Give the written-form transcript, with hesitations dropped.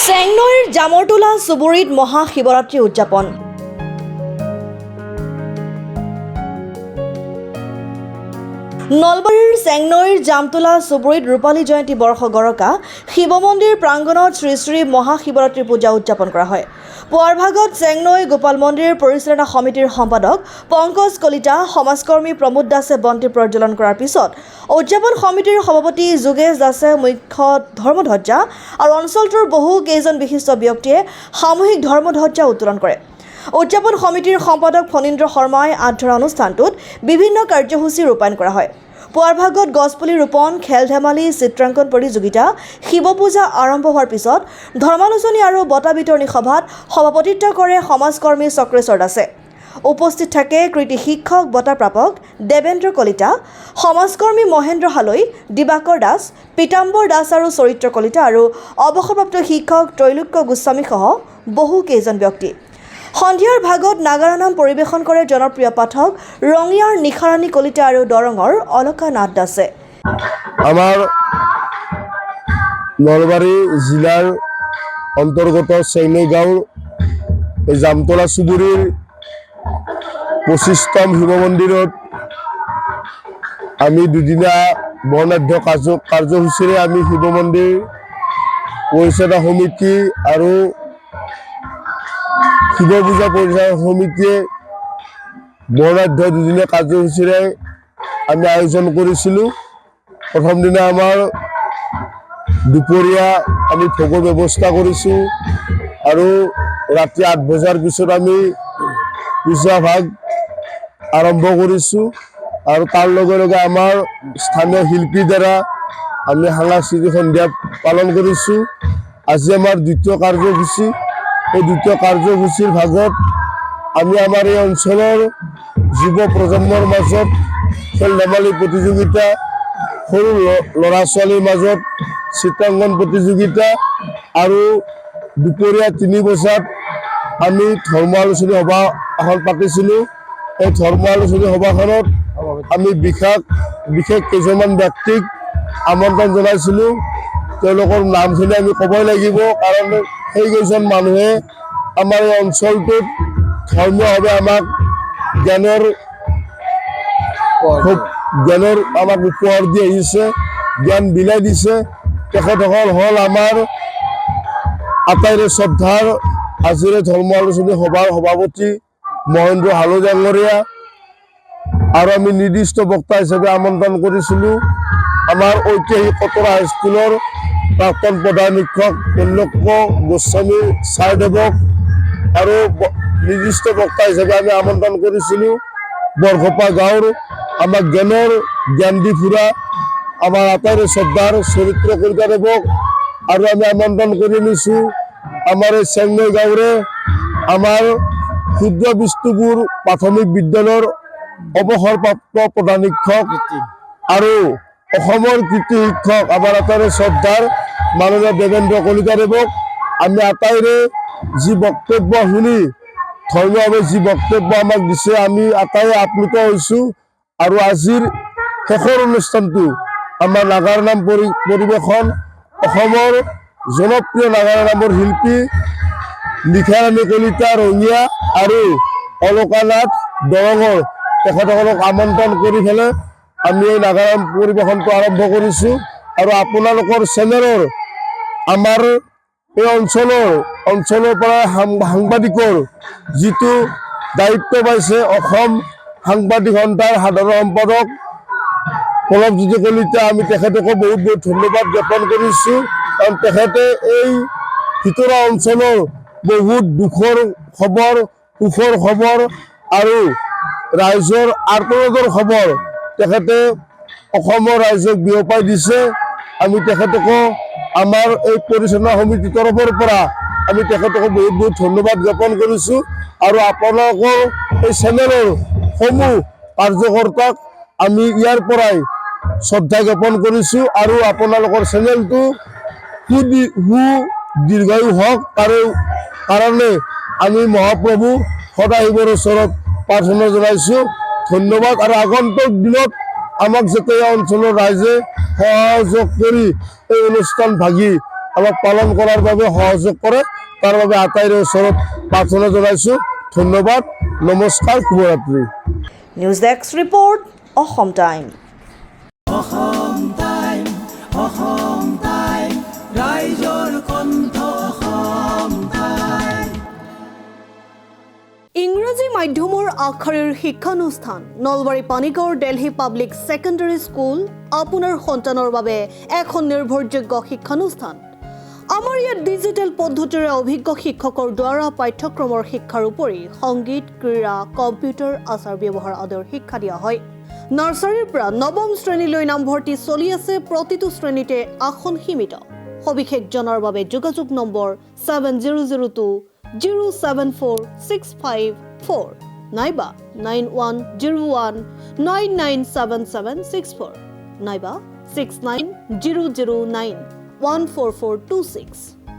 চেংনৈৰ জামৰটোলা চুবুৰীত মহাশিৱৰাত্ৰি উদযাপন। নলবাৰীৰ চেংনৈৰ জামতোলা চুবুৰীত ৰূপালী জয়ন্তী বৰ্ষ গৰকা শিৱ মন্দিৰ প্ৰাংগণত শ্ৰী শ্ৰী মহাশিৱৰাত্ৰি পূজা উদযাপন কৰা হয়। পুৱাৰ ভাগত চেংনৈ গোপাল মন্দিৰ পৰিচালনা সমিতিৰ সম্পাদক পংকজ কলিতা, সমাজকৰ্মী প্ৰমোদ দাসে বন্তি প্ৰজ্বলন কৰাৰ পিছত উদযাপন সমিতিৰ সভাপতি যোগেশ দাসে মুখ্য ধৰ্মধ্বজা আৰু অঞ্চলটোৰ বহু কেইজন বিশিষ্ট ব্যক্তিয়ে সামূহিক ধৰ্মধ্বজা উত্তোলন কৰে। উদযাপন সমিতিৰ সম্পাদক ফণীন্দ্ৰ শৰ্মাই আঁত ধৰা অনুষ্ঠানটোত বিভিন্ন কাৰ্যসূচী ৰূপায়ণ কৰা হয়। পুৱাৰ ভাগত গছপুলি ৰোপণ, খেল ধেমালি, চিত্ৰাংকন প্ৰতিযোগিতা, শিৱ পূজা আৰম্ভ হোৱাৰ পিছত ধৰ্মালোচনী আৰু বঁটা বিতৰণী সভাত সভাপতিত্ব কৰে সমাজকৰ্মী চক্ৰেশ্বৰ দাসে। উপস্থিত থাকে কৃতি শিক্ষক বঁটা প্ৰাপক দেৱেন্দ্ৰ কলিতা, সমাজকৰ্মী মহেন্দ্ৰ হালৈ, দিবাকৰ দাস, পীতাম্বৰ দাস আৰু চৰিত্ৰ কলিতা আৰু অৱসৰপ্ৰাপ্ত শিক্ষক ত্ৰৈলোক্য গোস্বামীসহ বহু কেইজন ব্যক্তি। সন্ধিয়াৰ ভাগত নাগাৰা নাম পৰিৱেশন কৰে জনপ্ৰিয় পাঠক ৰঙিয়াৰ নিশাৰাণী কলিতা আৰু দৰঙৰ অলকা নাথ দাসে। আমাৰ নলবাৰী জিলাৰ অন্তৰ্গত চেংনৈ গাঁৱৰ এই জামতলা চুবুৰীৰ 25তম শিৱ মন্দিৰত আমি দুদিনীয়া বৰ্ণাঢ্য কাৰ্যসূচীৰে আমি শিৱ মন্দিৰ পৰিচালনা সমিতি আৰু শিৱ পূজা পৰিচালনা সমিতিয়ে বৰ্ণাঢ্য দুদিনীয়া কাৰ্যসূচীৰে আমি আয়োজন কৰিছিলোঁ। প্ৰথম দিনা আমাৰ দুপৰীয়া আমি ভোগৰ ব্যৱস্থা কৰিছোঁ আৰু ৰাতি 8 বজাৰ পিছত আমি পূজা ভাগ আৰম্ভ কৰিছোঁ আৰু তাৰ লগে লগে আমাৰ স্থানীয় শিল্পীৰ দ্বাৰা আমি সাংস্কৃতিক সন্ধিয়া পালন কৰিছোঁ। আজি আমাৰ দ্বিতীয় কাৰ্যসূচী। এই দ্বিতীয় কাৰ্যসূচীৰ ভাগত আমি আমাৰ এই অঞ্চলৰ যুৱ প্ৰজন্মৰ মাজত খেল ধেমালি প্ৰতিযোগিতা, সৰু ল'ৰা ছোৱালীৰ মাজত চিত্ৰাংকন প্ৰতিযোগিতা আৰু দুপৰীয়া 3 বজাত আমি ধৰ্ম আলোচনী সভা এখন পাতিছিলোঁ। এই ধৰ্ম আলোচনী সভাখনত আমি বিশেষ কেইজনমান ব্যক্তিক আমন্ত্ৰণ জনাইছিলোঁ। তেওঁলোকৰ নামখিনি আমি ক'বই লাগিব, কাৰণ সেইকেইজন মানুহে আমাৰ এই অঞ্চলটোত ধৰ্মীয়ভাৱে আমাক জ্ঞানৰ আমাক উপহাৰ দি আহিছে, জ্ঞান বিলাই দিছে। তেখেতসকল হ'ল আমাৰ আটাইৰে শ্ৰদ্ধাৰ আজিৰে ধৰ্ম আলোচনী সভাৰ সভাপতি মহেন্দ্ৰ হালৈ ডাঙৰীয়া, আৰু আমি নিৰ্দিষ্ট বক্তা হিচাপে আমন্ত্ৰণ কৰিছিলোঁ আমাৰ ঐতিহাসিক কটৰা হাইস্কুলৰ প্ৰাক্তন প্ৰধান শিক্ষক ত্ৰৈলোক্য গোস্বামী ছাৰদেৱক, আৰু নিৰ্দিষ্ট বক্তা হিচাপে আমি আমন্ত্ৰণ কৰিছিলোঁ বৰঘপা গাঁৱৰ আমাৰ জ্ঞান দি ফুৰা আমাৰ আটাইৰে শ্ৰদ্ধাৰ চৰিত্ৰ কলিতাদেৱক, আৰু আমি আমন্ত্ৰণ কৰি নিছোঁ আমাৰ এই চেংনৈ গাঁৱৰে আমাৰ ক্ষুদ্ৰ বিষ্ণুপুৰ প্ৰাথমিক বিদ্যালয়ৰ অৱসৰপ্ৰাপ্ত প্ৰধান শিক্ষক আৰু অসমৰ কৃতি শিক্ষক আমাৰ আটাইৰে শ্ৰদ্ধাৰ মাননীয় দেৱেন্দ্ৰ কলিতাদেৱক আমি আটাইৰে যি বক্তব্য শুনি ধৰ্মীয়ভাৱে যি বক্তব্য আমাক দিছে আমি আটাইৰে আপ্লুত হৈছোঁ। আৰু আজিৰ শেষৰ অনুষ্ঠানটো আমাৰ নাগাৰা নাম পৰিৱেশন অসমৰ জনপ্ৰিয় নাগাৰা নামৰ শিল্পী নিশাৰাণী কলিতা ৰঙিয়া আৰু অলকা নাথ দৰঙৰ তেখেতসকলক আমন্ত্ৰণ কৰি পেলাই আমি এই নাগাৰা নাম পৰিৱেশনটো আৰম্ভ কৰিছোঁ। আৰু আপোনালোকৰ চেনেলৰ আমাৰ এই অঞ্চলৰ পৰা সাংবাদিকৰ যিটো দায়িত্ব পাইছে, অসম সাংবাদিক সন্থাৰ সাধাৰণ সম্পাদক পল্লৱজ্যোতি কলিতা, আমি তেখেতকো বহুত বহুত ধন্যবাদ জ্ঞাপন কৰিছোঁ। কাৰণ তেখেতে এই ভিতৰুৱা অঞ্চলৰ বহুত দুখৰ খবৰ, সুখৰ খবৰ আৰু ৰাইজৰ আৰ্তনাদৰ খবৰ তেখেতে অসমৰ ৰাইজক বিয়পাই দিছে। আমি তেখেতকো আমাৰ এই পৰিচালনা সমিতিৰ তৰফৰ পৰা আমি তেখেতকো বহুত বহুত ধন্যবাদ জ্ঞাপন কৰিছোঁ। আৰু আপোনালোকৰ এই চেনেলৰ সমূহ কাৰ্যকৰ্তাক আমি ইয়াৰ পৰাই শ্ৰদ্ধা জ্ঞাপন কৰিছোঁ, আৰু আপোনালোকৰ চেনেলটো দীৰ্ঘায়ু হওক তাৰে কাৰণে আমি মহাপ্ৰভু সদাশিৱৰ ওচৰত প্ৰাৰ্থনা জনাইছোঁ। ধন্যবাদ। আৰু আগন্তুক দিনত আমাক যাতে এই অঞ্চলৰ ৰাইজে সহযোগ কৰি এই অনুষ্ঠান ভাগি আমাক পালন কৰাৰ বাবে সহযোগ কৰে তাৰ বাবে আটাইৰে ওচৰত প্ৰাৰ্থনা জনাইছোঁ ধন্যবাদ নমস্কাৰ শুভৰাত্ৰি news desk report Assam time ৰাইজৰ কণ্ঠ অসম টাইম। ইংৰাজী মাধ্যমৰ আগশাৰীৰ শিক্ষানুষ্ঠান নলবাৰী পানীগাঁৱৰ দিল্লী পাব্লিক ছেকেণ্ডাৰী স্কুল আপোনাৰ সন্তানৰ বাবে এখন নিৰ্ভৰযোগ্য শিক্ষানুষ্ঠান। আমাৰ ইয়াত ডিজিটেল পদ্ধতিৰে অভিজ্ঞ শিক্ষকৰ দ্বাৰা পাঠ্যক্ৰমৰ শিক্ষাৰ উপৰি সংগীত ক্ৰীড়া কম্পিউটাৰ আচাৰ ব্যৱহাৰ আদিৰ শিক্ষা দিয়া হয়। নাৰ্চাৰীৰ পৰা নৱম শ্ৰেণীলৈ নামভৰ্তি চলি আছে প্ৰতিটো শ্ৰেণীতে আসন সীমিত সবিশেষ জনাৰ বাবে যোগাযোগ নম্বৰ 7002074654 নাইবা 9101997764 নাইবা 6900914426